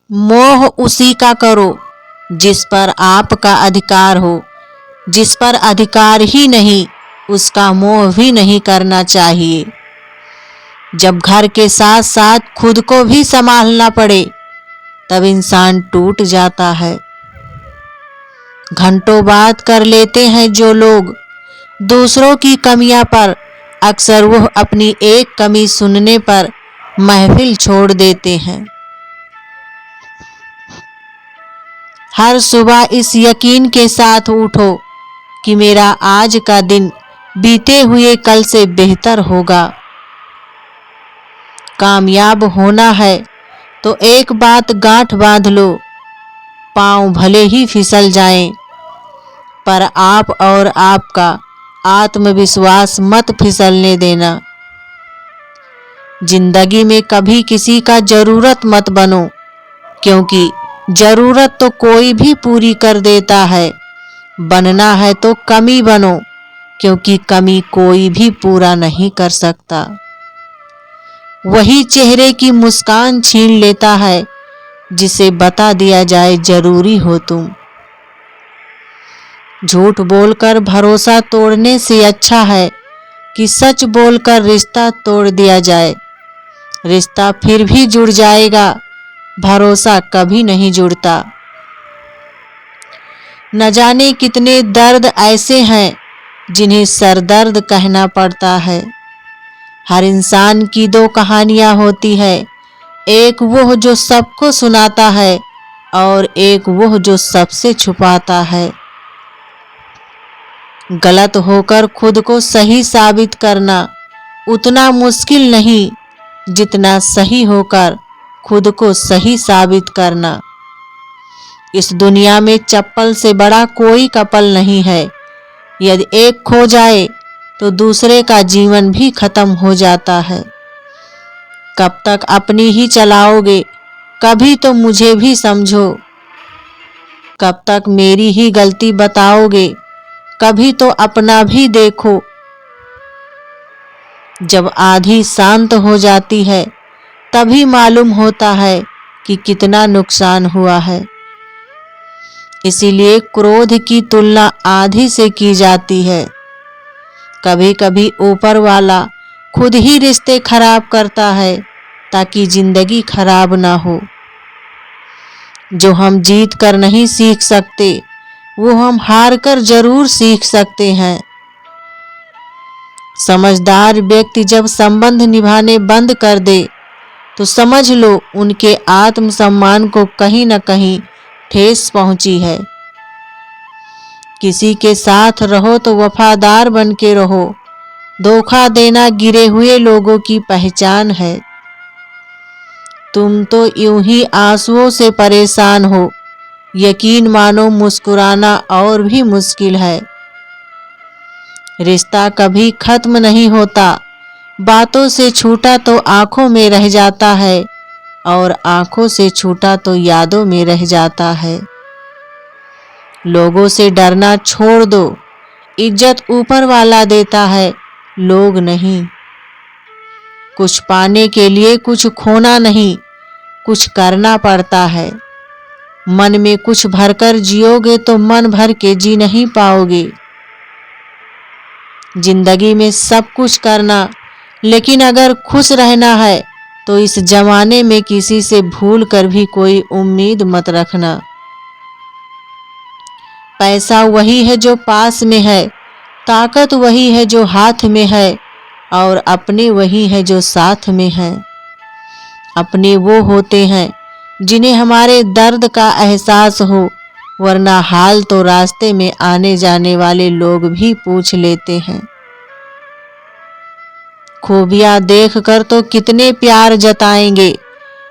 मोह उसी का करो जिस पर आपका अधिकार हो। जिस पर अधिकार ही नहीं उसका मोह भी नहीं करना चाहिए। जब घर के साथ साथ खुद को भी संभालना पड़े तब इंसान टूट जाता है। घंटों बात कर लेते हैं जो लोग दूसरों की कमियां पर, अक्सर वह अपनी एक कमी सुनने पर महफिल छोड़ देते हैं। हर सुबह इस यकीन के साथ उठो कि मेरा आज का दिन बीते हुए कल से बेहतर होगा। कामयाब होना है तो एक बात गांठ बांध लो, पांव भले ही फिसल जाएं, पर आप और आपका आत्मविश्वास मत फिसलने देना। जिंदगी में कभी किसी का जरूरत मत बनो, क्योंकि जरूरत तो कोई भी पूरी कर देता है। बनना है तो कमी बनो, क्योंकि कमी कोई भी पूरा नहीं कर सकता। वही चेहरे की मुस्कान छीन लेता है जिसे बता दिया जाए जरूरी हो तुम। झूठ बोलकर भरोसा तोड़ने से अच्छा है कि सच बोलकर रिश्ता तोड़ दिया जाए। रिश्ता फिर भी जुड़ जाएगा, भरोसा कभी नहीं जुड़ता। न जाने कितने दर्द ऐसे हैं जिन्हें सरदर्द कहना पड़ता है। हर इंसान की दो कहानियां होती है, एक वो जो सबको सुनाता है और एक वो जो सबसे छुपाता है। गलत होकर खुद को सही साबित करना उतना मुश्किल नहीं जितना सही होकर खुद को सही साबित करना। इस दुनिया में चप्पल से बड़ा कोई कपल नहीं है। यदि एक खो जाए तो दूसरे का जीवन भी खत्म हो जाता है। कब तक अपनी ही चलाओगे, कभी तो मुझे भी समझो। कब तक मेरी ही गलती बताओगे, कभी तो अपना भी देखो। जब आधी शांत हो जाती है तभी मालूम होता है कि कितना नुकसान हुआ है। इसीलिए क्रोध की तुलना आधी से की जाती है। कभी कभी ऊपर वाला खुद ही रिश्ते खराब करता है ताकि जिंदगी खराब ना हो। जो हम जीत कर नहीं सीख सकते वो हम हार कर जरूर सीख सकते हैं। समझदार व्यक्ति जब संबंध निभाने बंद कर दे तो समझ लो उनके आत्मसम्मान को कहीं न कहीं ठेस पहुंची है। किसी के साथ रहो तो वफादार बन के रहो। धोखा देना गिरे हुए लोगों की पहचान है। तुम तो यूं ही आंसुओं से परेशान हो, यकीन मानो मुस्कुराना और भी मुश्किल है। रिश्ता कभी खत्म नहीं होता, बातों से छूटा तो आंखों में रह जाता है और आंखों से छूटा तो यादों में रह जाता है। लोगों से डरना छोड़ दो, इज्जत ऊपर वाला देता है, लोग नहीं। कुछ पाने के लिए कुछ खोना नहीं, कुछ करना पड़ता है। मन में कुछ भरकर जियोगे तो मन भर के जी नहीं पाओगे। जिंदगी में सब कुछ करना, लेकिन अगर खुश रहना है तो इस जमाने में किसी से भूल कर भी कोई उम्मीद मत रखना। पैसा वही है जो पास में है, ताकत वही है जो हाथ में है, और अपने वही है जो साथ में है। अपने वो होते हैं जिन्हें हमारे दर्द का एहसास हो, वरना हाल तो रास्ते में आने जाने वाले लोग भी पूछ लेते हैं। खूबियां देखकर तो कितने प्यार जताएंगे,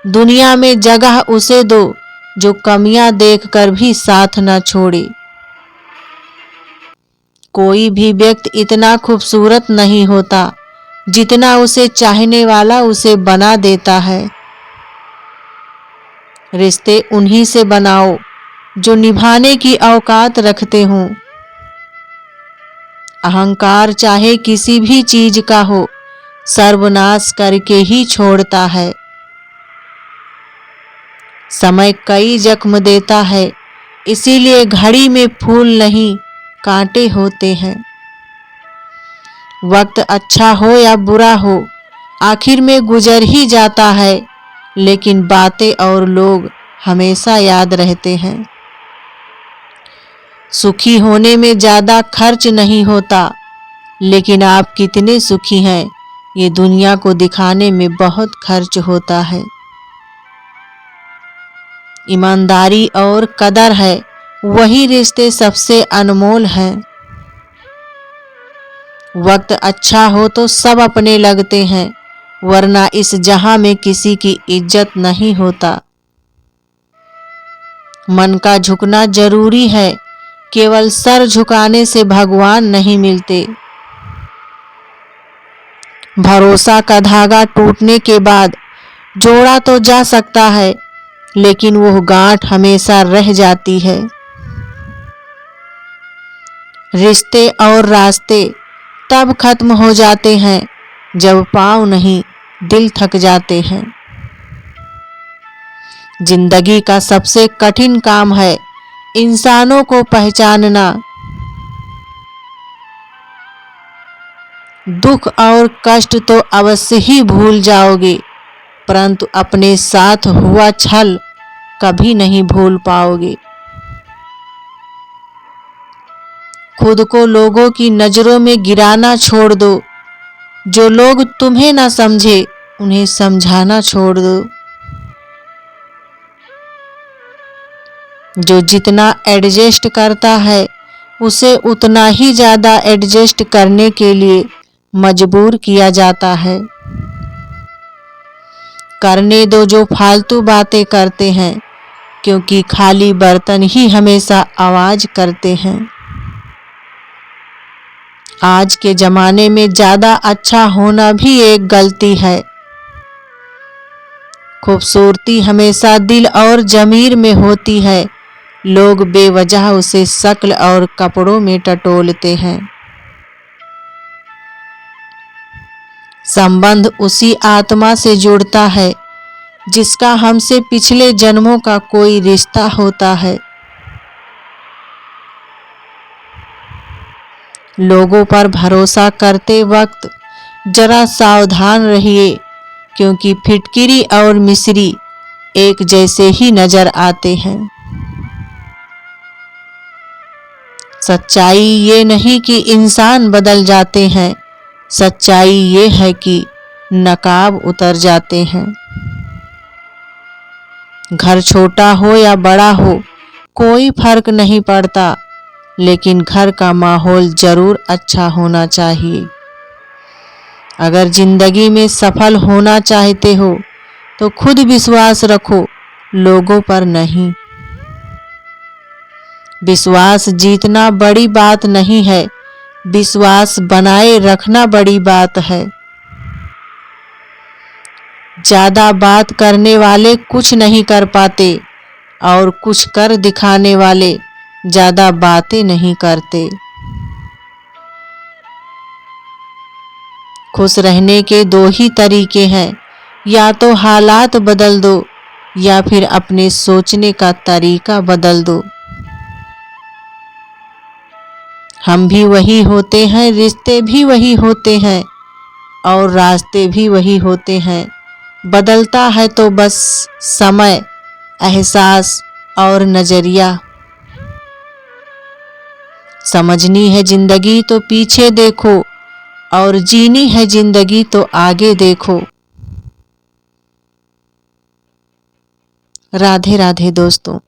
दुनिया में जगह उसे दो जो कमियां देखकर भी साथ न छोड़े। कोई भी व्यक्ति इतना खूबसूरत नहीं होता जितना उसे चाहने वाला उसे बना देता है। रिश्ते उन्हीं से बनाओ जो निभाने की औकात रखते हों। अहंकार चाहे किसी भी चीज का हो, सर्वनाश करके ही छोड़ता है। समय कई जख्म देता है, इसीलिए घड़ी में फूल नहीं कांटे होते हैं। वक्त अच्छा हो या बुरा हो, आखिर में गुजर ही जाता है, लेकिन बातें और लोग हमेशा याद रहते हैं। सुखी होने में ज़्यादा खर्च नहीं होता, लेकिन आप कितने सुखी हैं ये दुनिया को दिखाने में बहुत खर्च होता है। ईमानदारी और कदर है, वही रिश्ते सबसे अनमोल हैं। वक्त अच्छा हो तो सब अपने लगते हैं, वरना इस जहां में किसी की इज्जत नहीं होता। मन का झुकना जरूरी है, केवल सर झुकाने से भगवान नहीं मिलते। भरोसा का धागा टूटने के बाद जोड़ा तो जा सकता है, लेकिन वो गांठ हमेशा रह जाती है। रिश्ते और रास्ते तब खत्म हो जाते हैं जब पांव नहीं दिल थक जाते हैं। जिंदगी का सबसे कठिन काम है इंसानों को पहचानना। दुख और कष्ट तो अवश्य ही भूल जाओगे, परंतु अपने साथ हुआ छल कभी नहीं भूल पाओगे। खुद को लोगों की नजरों में गिराना छोड़ दो। जो लोग तुम्हें ना समझे उन्हें समझाना छोड़ दो। जो जितना एडजस्ट करता है उसे उतना ही ज़्यादा एडजस्ट करने के लिए मजबूर किया जाता है। करने दो जो फालतू बातें करते हैं, क्योंकि खाली बर्तन ही हमेशा आवाज करते हैं। आज के ज़माने में ज़्यादा अच्छा होना भी एक गलती है। खूबसूरती हमेशा दिल और ज़मीर में होती है, लोग बेवजह उसे शक्ल और कपड़ों में टटोलते हैं। संबंध उसी आत्मा से जुड़ता है जिसका हमसे पिछले जन्मों का कोई रिश्ता होता है। लोगों पर भरोसा करते वक्त जरा सावधान रहिए, क्योंकि फिटकिरी और मिस्री एक जैसे ही नजर आते हैं। सच्चाई ये नहीं कि इंसान बदल जाते हैं, सच्चाई ये है कि नकाब उतर जाते हैं। घर छोटा हो या बड़ा हो कोई फर्क नहीं पड़ता, लेकिन घर का माहौल जरूर अच्छा होना चाहिए। अगर जिंदगी में सफल होना चाहते हो तो खुद विश्वास रखो, लोगों पर नहीं। विश्वास जीतना बड़ी बात नहीं है, विश्वास बनाए रखना बड़ी बात है। ज्यादा बात करने वाले कुछ नहीं कर पाते और कुछ कर दिखाने वाले ज्यादा बातें नहीं करते। खुश रहने के दो ही तरीके हैं, या तो हालात बदल दो या फिर अपने सोचने का तरीका बदल दो। हम भी वही होते हैं, रिश्ते भी वही होते हैं और रास्ते भी वही होते हैं। बदलता है तो बस समय, एहसास और नजरिया। समझनी है जिंदगी तो पीछे देखो, और जीनी है जिंदगी तो आगे देखो। राधे राधे दोस्तों।